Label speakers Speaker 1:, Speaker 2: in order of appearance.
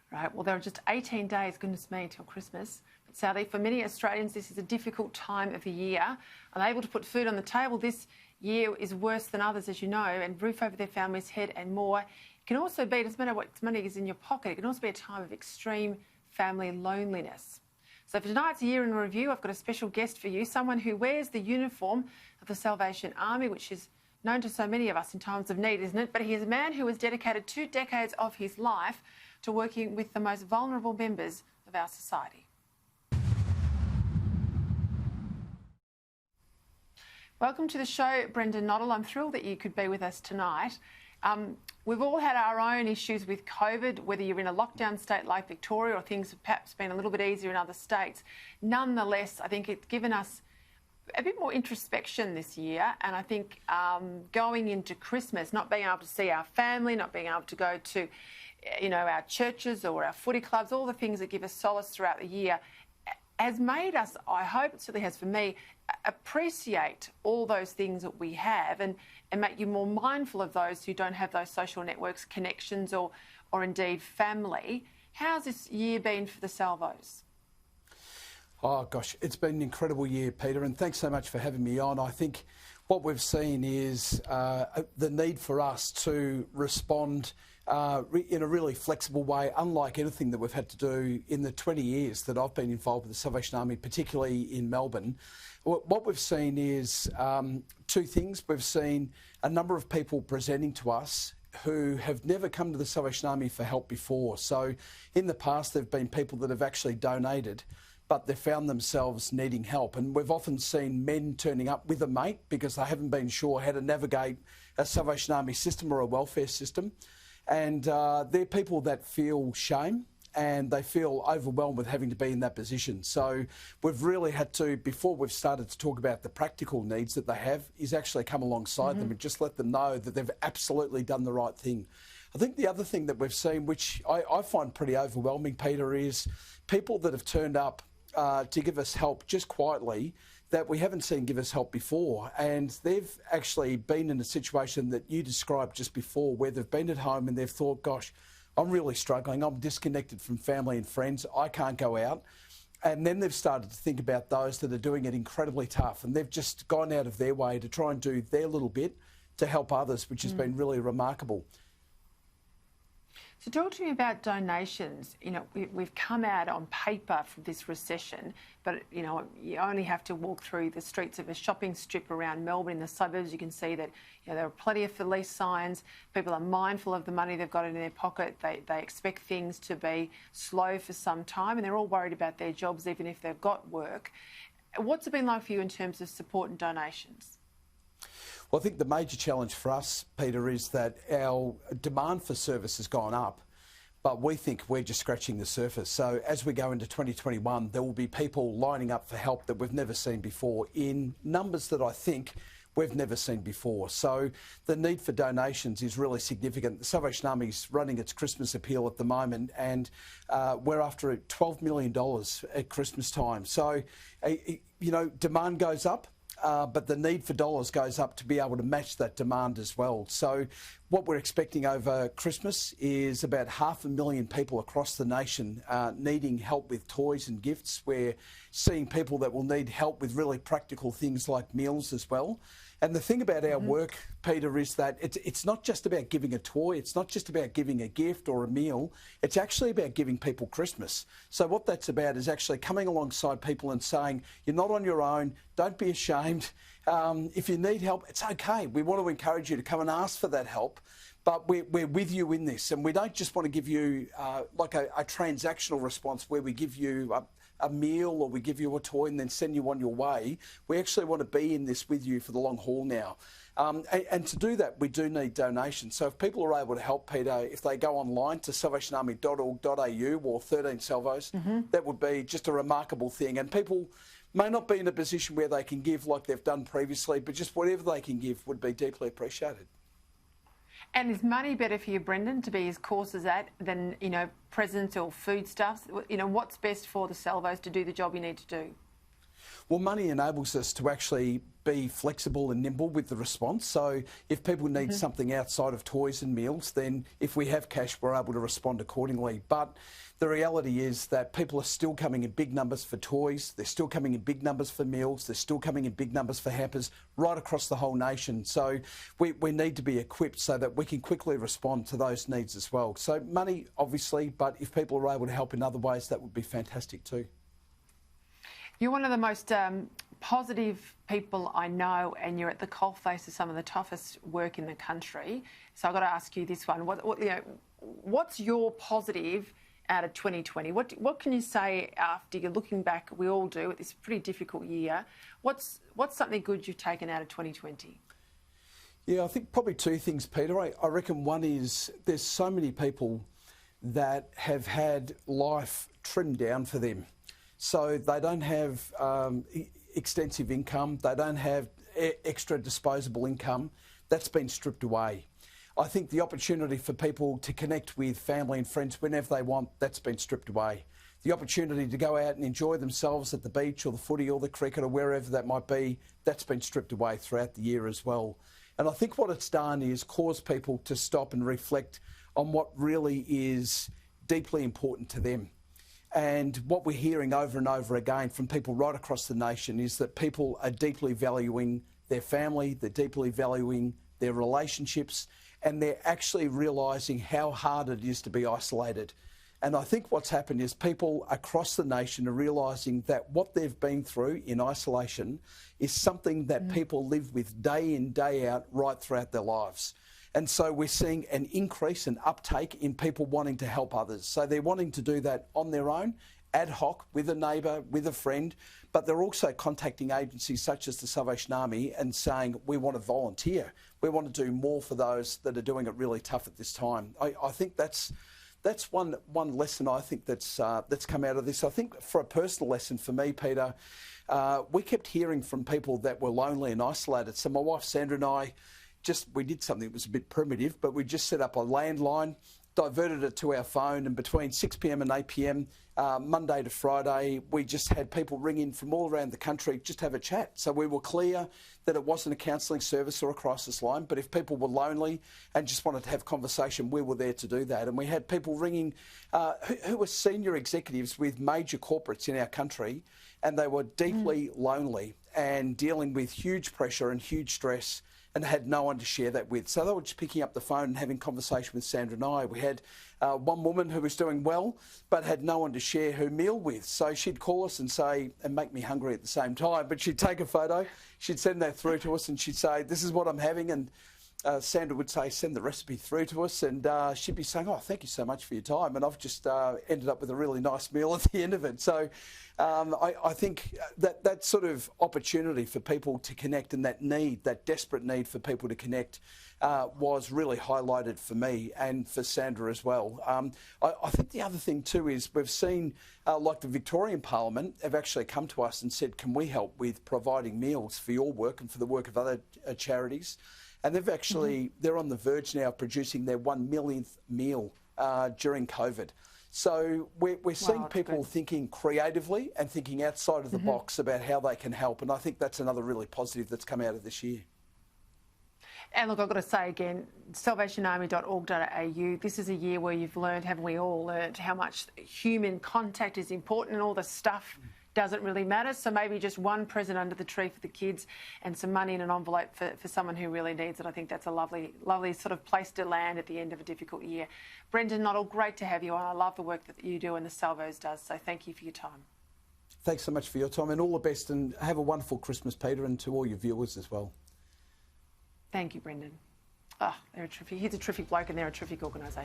Speaker 1: Right, well, there are just 18 days, goodness me, till Christmas. But sadly, for many Australians, this is a difficult time of the year. Unable to put food on the table this year is worse than others, as you know, and roof over their family's head and more. It can also be, it doesn't matter what money is in your pocket, it can also be a time of extreme family loneliness. So for tonight's Year in Review, I've got a special guest for you, someone who wears the uniform of the Salvation Army, which is known to so many of us in times of need, isn't it? But he is a man who has dedicated 2 decades of his life to working with the most vulnerable members of our society. Welcome to the show, Brendan Nottle. I'm thrilled that you could be with us tonight. We've all had our own issues with COVID, whether you're in a lockdown state like Victoria or things have perhaps been a little bit easier in other states. Nonetheless, I think it's given us a bit more introspection this year, and I think going into Christmas, not being able to see our family, not being able to go to, you know, our churches or our footy clubs, all the things that give us solace throughout the year, has made us, I hope it certainly has for me, appreciate all those things that we have and make you more mindful of those who don't have those social networks, connections or indeed family. How's this year been for the Salvos?
Speaker 2: Oh, gosh, it's been an incredible year, Peter, and thanks so much for having me on. I think what we've seen is the need for us to respond in a really flexible way, unlike anything that we've had to do in the 20 years that I've been involved with the Salvation Army, particularly in Melbourne. What we've seen is 2 things. We've seen a number of people presenting to us who have never come to the Salvation Army for help before. So in the past, there have been people that have actually donated, but they've found themselves needing help. And we've often seen men turning up with a mate because they haven't been sure how to navigate a Salvation Army system or a welfare system. And they're people that feel shame and they feel overwhelmed with having to be in that position. So we've really had to, before we've started to talk about the practical needs that they have, is actually come alongside them and just let them know that they've absolutely done the right thing. I think the other thing that we've seen, which I find pretty overwhelming, Peter, is people that have turned up to give us help just quietly that we haven't seen give us help before. And they've actually been in a situation that you described just before, where they've been at home and they've thought, gosh, I'm really struggling. I'm disconnected from family and friends. I can't go out. And then they've started to think about those that are doing it incredibly tough. And they've just gone out of their way to try and do their little bit to help others, which has been really remarkable.
Speaker 1: So talk to me about donations. You know, we've come out on paper from this recession, but, you know, you only have to walk through the streets of a shopping strip around Melbourne in the suburbs. You can see that, you know, there are plenty of police signs. People are mindful of the money they've got in their pocket. They expect things to be slow for some time, and they're all worried about their jobs, even if they've got work. What's it been like for you in terms of support and donations?
Speaker 2: Well, I think the major challenge for us, Peter, is that our demand for service has gone up, but we think we're just scratching the surface. So as we go into 2021, there will be people lining up for help that we've never seen before in numbers that I think we've never seen before. So the need for donations is really significant. The Salvation Army is running its Christmas appeal at the moment, and we're after $12 million at Christmas time. So, you know, demand goes up. But the need for dollars goes up to be able to match that demand as well. So what we're expecting over Christmas is about 500,000 people across the nation needing help with toys and gifts. We're seeing people that will need help with really practical things like meals as well. And the thing about our work, Peter, is that it's not just about giving a toy, it's not just about giving a gift or a meal, it's actually about giving people Christmas. So what that's about is actually coming alongside people and saying, you're not on your own, don't be ashamed. If you need help, it's okay. We want to encourage you to come and ask for that help. But we're with you in this, and we don't just want to give you like a transactional response where we give you a meal or we give you a toy and then send you on your way. We actually want to be in this with you for the long haul now. And to do that, we do need donations. So if people are able to help, Peter, if they go online to salvationarmy.org.au or 13 Salvos, that would be just a remarkable thing. And people may not be in a position where they can give like they've done previously, but just whatever they can give would be deeply appreciated.
Speaker 1: And is money better for you, Brendan, to be as coarse as that than, you know, presents or foodstuffs? You know, what's best for the Salvos to do the job you need to do?
Speaker 2: Well, money enables us to actually be flexible and nimble with the response. So if people need something outside of toys and meals, then if we have cash, we're able to respond accordingly. But the reality is that people are still coming in big numbers for toys, they're still coming in big numbers for meals, they're still coming in big numbers for hampers right across the whole nation. So we need to be equipped so that we can quickly respond to those needs as well. So money, obviously, but if people are able to help in other ways, that would be fantastic too.
Speaker 1: You're one of the most positive people I know, and you're at the coalface of some of the toughest work in the country. So I've got to ask you this one. What's your positive out of 2020? What can you say after you're looking back, we all do, at this pretty difficult year? What's something good you've taken out of 2020?
Speaker 2: Yeah, I think probably two things, Peter. I reckon one is there's so many people that have had life trimmed down for them. So they don't have extensive income, they don't have extra disposable income. That's been stripped away. I think the opportunity for people to connect with family and friends whenever they want, that's been stripped away. The opportunity to go out and enjoy themselves at the beach or the footy or the cricket or wherever that might be, that's been stripped away throughout the year as well. And I think what it's done is cause people to stop and reflect on what really is deeply important to them. And what we're hearing over and over again from people right across the nation is that people are deeply valuing their family, they're deeply valuing their relationships, and they're actually realising how hard it is to be isolated. And I think what's happened is people across the nation are realising that what they've been through in isolation is something that people live with day in, day out, right throughout their lives. And so we're seeing an increase and uptake in people wanting to help others. So they're wanting to do that on their own, ad hoc, with a neighbour, with a friend, but they're also contacting agencies such as the Salvation Army and saying, we want to volunteer. We want to do more for those that are doing it really tough at this time. I think that's one lesson I think that's come out of this. I think for a personal lesson for me, Peter, we kept hearing from people that were lonely and isolated. So my wife Sandra and I, we did something that was a bit primitive, but we just set up a landline, diverted it to our phone, and between 6 p.m. and 8 p.m, Monday to Friday, we just had people ring in from all around the country, just have a chat. So we were clear that it wasn't a counselling service or a crisis line, but if people were lonely and just wanted to have conversation, we were there to do that. And we had people ringing who were senior executives with major corporates in our country, and they were deeply lonely and dealing with huge pressure and huge stress, and had no one to share that with. So they were just picking up the phone and having conversation with Sandra and I. We had one woman who was doing well, but had no one to share her meal with. So she'd call us and say, and make me hungry at the same time, but she'd take a photo, she'd send that through to us, and she'd say, this is what I'm having. And Sandra would say, send the recipe through to us, and she'd be saying, oh, thank you so much for your time. And I've just ended up with a really nice meal at the end of it. So I think that sort of opportunity for people to connect, and that need, that desperate need for people to connect, was really highlighted for me and for Sandra as well. I think the other thing too is we've seen, like the Victorian Parliament have actually come to us and said, can we help with providing meals for your work and for the work of other charities? And they've actually, they're on the verge now of producing their 1 millionth meal during COVID. So we're seeing people thinking creatively and thinking outside of the box about how they can help. And I think that's another really positive that's come out of this year.
Speaker 1: And look, I've got to say again, salvationarmy.org.au, this is a year where you've learned, haven't we all learned, how much human contact is important, and all the stuff doesn't really matter. So maybe just one present under the tree for the kids and some money in an envelope for someone who really needs it. I think that's a lovely, lovely sort of place to land at the end of a difficult year. Brendan Nottle, great to have you on. I love the work that you do and the Salvos does. So thank you for your time.
Speaker 2: Thanks so much for your time, and all the best, and have a wonderful Christmas, Peter, and to all your viewers as well.
Speaker 1: Thank you, Brendan. Oh, he's a terrific bloke, and they're a terrific organisation.